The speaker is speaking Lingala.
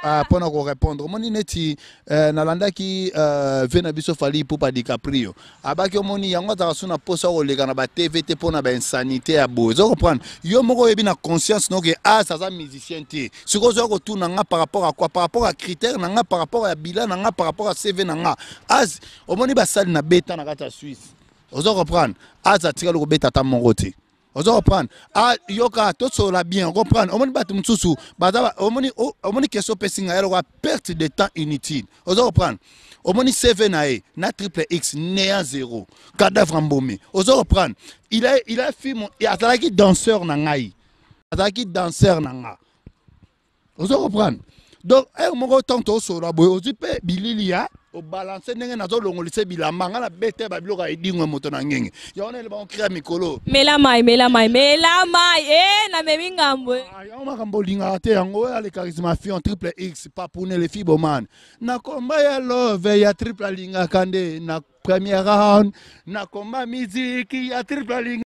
Pona ko répondre moni neti nalanda ki vena biso fali pour pas DiCaprio abaki omoni yango ta suna posa ko leka na ba TVT pona ba insanité ya bo zo comprendre yo moko yebi na conscience no que ça za musicien ti siko zo ko tuna nga par rapport à quoi par rapport à critère na nga par rapport à bilan na nga par rapport à CV na nga az omoni ba sali na beta na kata Suisse ozo comprendre az atika lo beta ta mongo te. Vous comprenez? Ah, yoka, tout ça bien, comprendre. On bat mutsusu, on question pessinga, elle aura perte de temps inutile. Vous comprenez? On CV nae, na triple X, néant zéro, cadavre embaumé. Vous comprenez? Il a fait il a attaqué danseur nangai, attaqué danseur nanga. Vous comprenez? Donc, mon tonto sur la boue, vous peux bililia. Au balancer n'engue nazo longolise bilamba ngala bete babiloka edingwe moto na ngenge yaona le ba kira mikolo mela mai na memi ngambo ya makambo linga te yango ya le charisma fion triple X pas pour les filles man na komba ya love ya triple linga kande na première round na komba musique ya triple linga